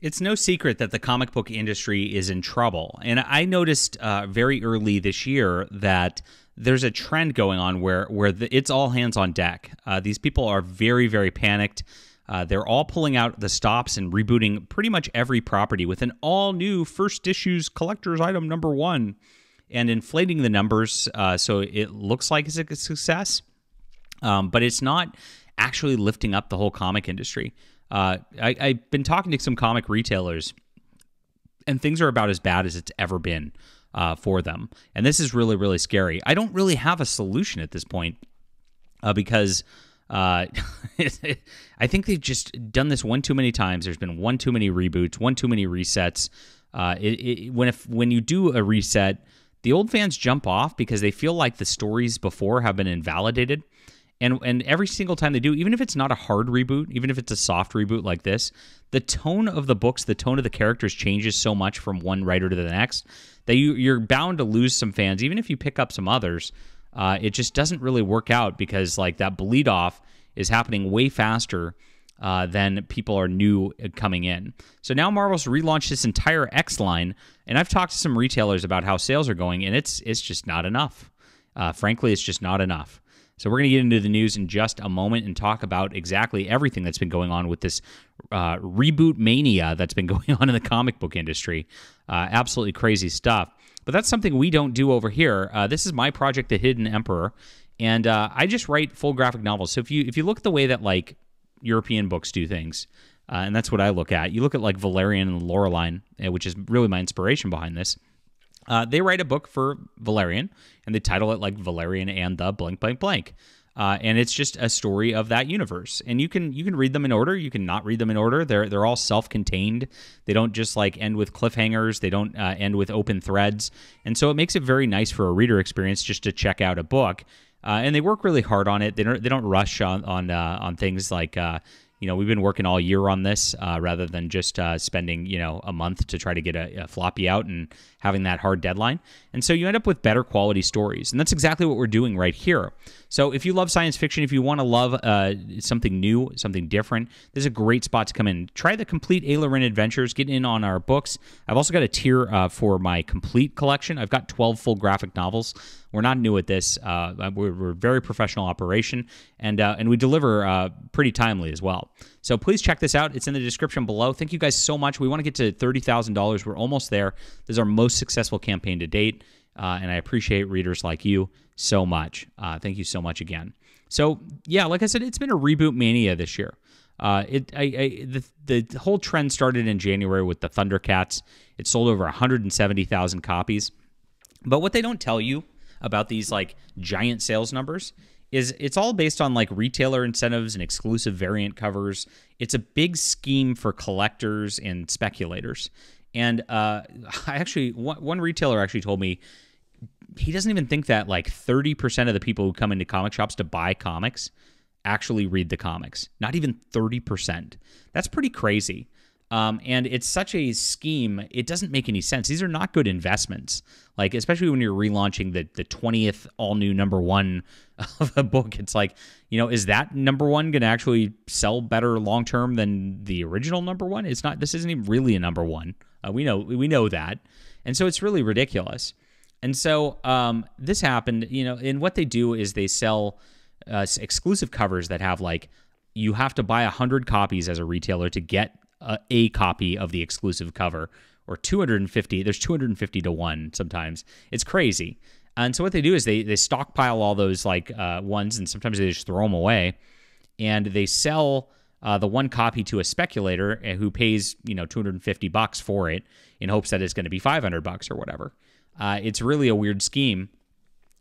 It's no secret that the comic book industry is in trouble. And I noticed very early this year that there's a trend going on where it's all hands on deck. These people are very, very panicked. They're all pulling out the stops and rebooting pretty much every property with an all-new first issues collector's item #1 and inflating the numbers so it looks like it's a success. But it's not actually lifting up the whole comic industry. I've been talking to some comic retailers, and things are about as bad as it's ever been for them. And this is really, really scary. I don't really have a solution at this point because I think they've just done this one too many times. There's been one too many reboots, one too many resets. When you do a reset, the old fans jump off because they feel like the stories before have been invalidated. And every single time they do, even if it's not a hard reboot, even if it's a soft reboot like this, the tone of the books, the tone of the characters changes so much from one writer to the next that you're bound to lose some fans. Even if you pick up some others, it just doesn't really work out because like that bleed off is happening way faster than people are new coming in. So now Marvel's relaunched this entire X line, and I've talked to some retailers about how sales are going, and it's just not enough. Frankly, it's just not enough. So we're going to get into the news in just a moment and talk about exactly everything that's been going on with this reboot mania that's been going on in the comic book industry. Absolutely crazy stuff. But that's something we don't do over here. This is my project, The Hidden Emperor, and I just write full graphic novels. So if you look at the way that like European books do things, and that's what I look at. You look at like Valerian and Laureline, which is really my inspiration behind this. They write a book for Valerian, and they title it like Valerian and the blank, blank, blank. And it's just a story of that universe. And you can read them in order. You can not read them in order. They're all self-contained. They don't just like end with cliffhangers. They don't end with open threads. And so it makes it very nice for a reader experience just to check out a book. And they work really hard on it. They don't rush on things like we've been working all year on this rather than just spending, a month to try to get a floppy out and having that hard deadline. And so you end up with better quality stories. And that's exactly what we're doing right here. So if you love science fiction, if you want to love something new, something different, this is a great spot to come in. Try the complete Aileron Adventures. Get in on our books. I've also got a tier for my complete collection. I've got 12 full graphic novels. We're not new at this. We're a very professional operation, and we deliver pretty timely as well. So please check this out. It's in the description below. Thank you guys so much. We want to get to $30,000. We're almost there. This is our most successful campaign to date, and I appreciate readers like you so much. Thank you so much again. So yeah, like I said, it's been a reboot mania this year. The whole trend started in January with the Thundercats. It sold over 170,000 copies. But what they don't tell you about these like giant sales numbers is it's all based on like retailer incentives and exclusive variant covers. It's a big scheme for collectors and speculators. And one retailer actually told me he doesn't even think that like 30% of the people who come into comic shops to buy comics actually read the comics. Not even 30%. That's pretty crazy. And it's such a scheme, it doesn't make any sense. These are not good investments. Like, especially when you're relaunching the 20th all-new #1 of a book. It's like, is that #1 going to actually sell better long-term than the original #1? It's not. This isn't even really a #1. We know that. And so it's really ridiculous. And so this happened, and what they do is they sell exclusive covers that have like, you have to buy 100 copies as a retailer to get a copy of the exclusive cover, or 250. There's 250 to 1 sometimes. It's crazy. And so what they do is they stockpile all those like ones, and sometimes they just throw them away, and they sell the one copy to a speculator who pays $250 for it in hopes that it's going to be $500 or whatever. It's really a weird scheme,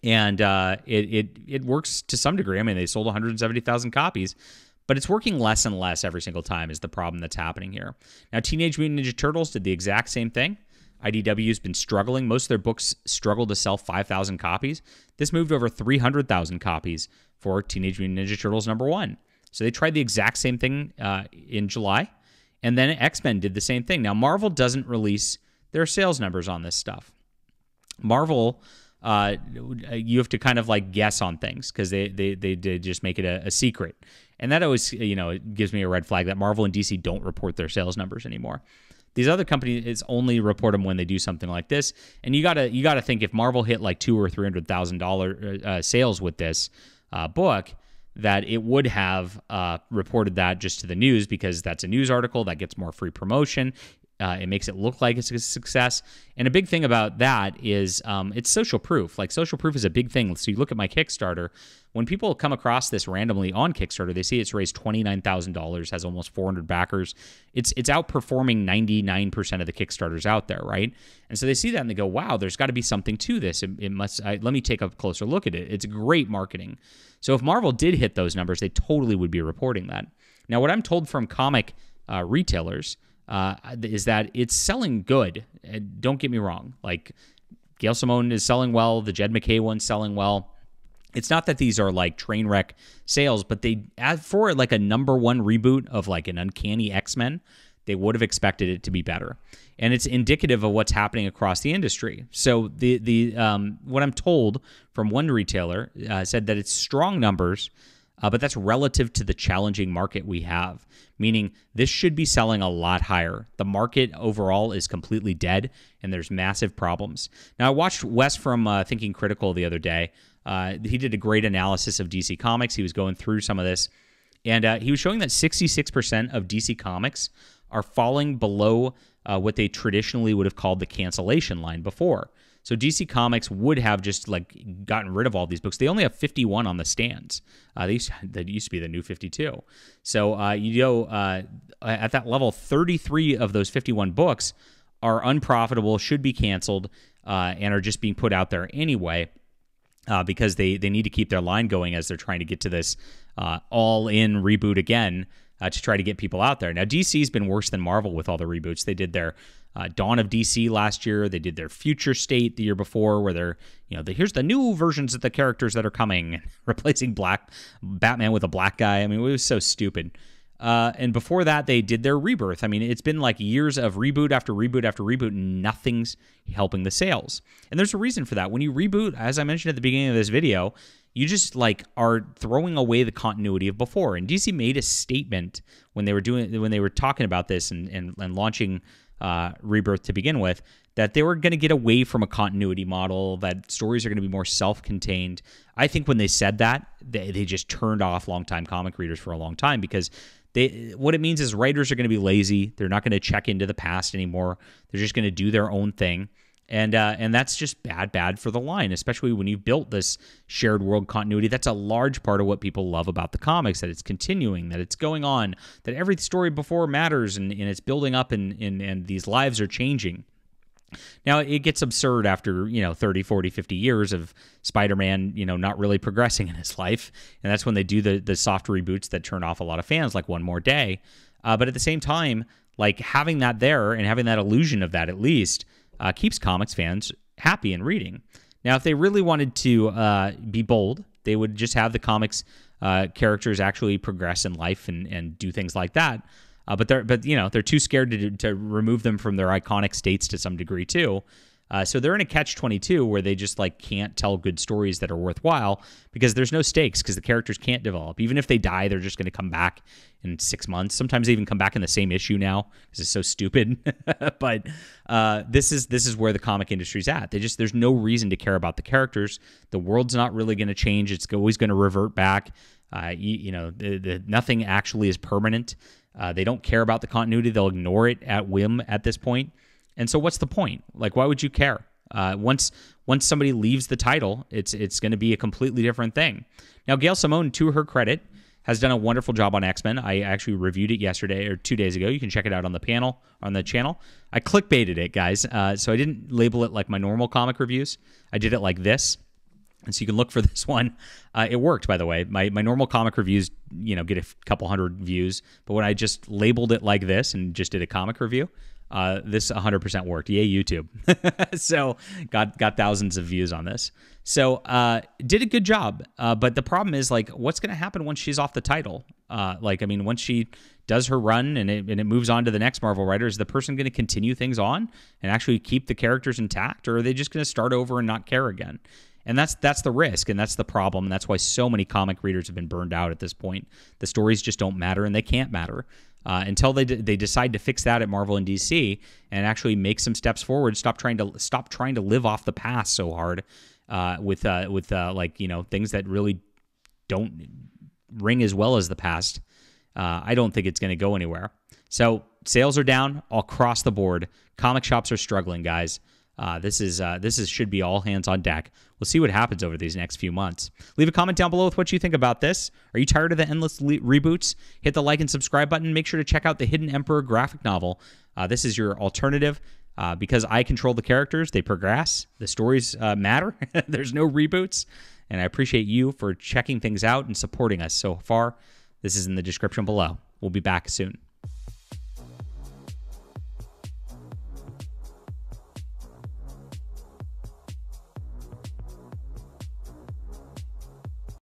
and it works to some degree. I mean, they sold 170,000 copies. But it's working less and less every single time is the problem that's happening here. Now, Teenage Mutant Ninja Turtles did the exact same thing. IDW's been struggling. Most of their books struggled to sell 5,000 copies. This moved over 300,000 copies for Teenage Mutant Ninja Turtles #1. So they tried the exact same thing in July. And then X-Men did the same thing. Now, Marvel doesn't release their sales numbers on this stuff. Marvel, you have to kind of like guess on things because they just make it a secret. And that always, it gives me a red flag that Marvel and DC don't report their sales numbers anymore. These other companies only report them when they do something like this. And you gotta think, if Marvel hit like $200,000 or $300,000 sales with this book, that it would have reported that just to the news, because that's a news article that gets more free promotion. It makes it look like it's a success. And a big thing about that is it's social proof. Like, social proof is a big thing. So you look at my Kickstarter. When people come across this randomly on Kickstarter, they see it's raised $29,000, has almost 400 backers. It's outperforming 99% of the Kickstarters out there, right? And so they see that and they go, wow, there's got to be something to this. It must. Let me take a closer look at it. It's great marketing. So if Marvel did hit those numbers, they totally would be reporting that. Now, what I'm told from comic retailers is that it's selling good. Don't get me wrong. Like, Gail Simone is selling well. The Jed McKay one's selling well. It's not that these are like train wreck sales, but for like a #1 reboot of like an Uncanny X-Men, they would have expected it to be better. And it's indicative of what's happening across the industry. So what I'm told from one retailer said that it's strong numbers, but that's relative to the challenging market we have, meaning this should be selling a lot higher. The market overall is completely dead, and there's massive problems. Now, I watched Wes from Thinking Critical the other day. He did a great analysis of DC Comics. He was going through some of this, and he was showing that 66% of DC Comics are falling below what they traditionally would have called the cancellation line before. So DC Comics would have just like gotten rid of all these books. They only have 51 on the stands. That used to be the new 52. So at that level, 33 of those 51 books are unprofitable, should be canceled, and are just being put out there anyway. Because they need to keep their line going as they're trying to get to this all-in reboot again to try to get people out there. Now, DC's been worse than Marvel with all the reboots. They did their Dawn of DC last year. They did their Future State the year before, where they're, here's the new versions of the characters that are coming, replacing Batman with a black guy. I mean, it was so stupid. And before that, they did their Rebirth. I mean, it's been like years of reboot after reboot after reboot, and nothing's helping the sales. And there's a reason for that. When you reboot, as I mentioned at the beginning of this video, you just like are throwing away the continuity of before. And DC made a statement when they were talking about this and launching Rebirth to begin with, that they were going to get away from a continuity model, that stories are going to be more self-contained. I think when they said that, they just turned off longtime comic readers for a long time, because what it means is writers are going to be lazy. They're not going to check into the past anymore. They're just going to do their own thing. And that's just bad for the line, especially when you've built this shared world continuity. That's a large part of what people love about the comics, that it's continuing, that it's going on, that every story before matters, and it's building up, and these lives are changing. Now, it gets absurd after, 30, 40, 50 years of Spider-Man, not really progressing in his life. And that's when they do the soft reboots that turn off a lot of fans, like One More Day. But at the same time, like, having that there and having that illusion of that, at least, keeps comics fans happy and reading. Now, if they really wanted to be bold, they would just have the comics characters actually progress in life and do things like that. But they're too scared to remove them from their iconic states to some degree too. So they're in a catch-22 where they just like can't tell good stories that are worthwhile, because there's no stakes, because the characters can't develop. Even if they die, they're just going to come back in 6 months. Sometimes they even come back in the same issue now, because it's so stupid. But this is where the comic industry's at. There's no reason to care about the characters. The world's not really going to change. It's always going to revert back. Nothing actually is permanent. They don't care about the continuity. They'll ignore it at whim at this point. And so what's the point? Like, why would you care? Once somebody leaves the title, it's going to be a completely different thing. Now, Gail Simone, to her credit, has done a wonderful job on X-Men. I actually reviewed it yesterday or 2 days ago. You can check it out on the channel. I clickbaited it, guys. So I didn't label it like my normal comic reviews. I did it like this. And so you can look for this one. It worked, by the way. My normal comic reviews, get a couple hundred views. But when I just labeled it like this and just did a comic review, this 100% worked. Yay, YouTube. So got thousands of views on this. So did a good job. But the problem is, like, what's going to happen once she's off the title? Once she does her run and it moves on to the next Marvel writer, is the person going to continue things on and actually keep the characters intact? Or are they just going to start over and not care again? And that's the risk, and that's the problem, and that's why so many comic readers have been burned out at this point. The stories just don't matter, and they can't matter until they decide to fix that at Marvel and DC and actually make some steps forward. Stop trying to live off the past so hard with like, you know, things that really don't ring as well as the past. I don't think it's going to go anywhere. So sales are down all across the board. Comic shops are struggling, guys. This should be all hands on deck. We'll see what happens over these next few months. Leave a comment down below with what you think about this. Are you tired of the endless reboots? Hit the like and subscribe button. Make sure to check out the Hidden Emperor graphic novel. This is your alternative. Because I control the characters, they progress. The stories matter. There's no reboots. And I appreciate you for checking things out and supporting us so far. This is in the description below. We'll be back soon.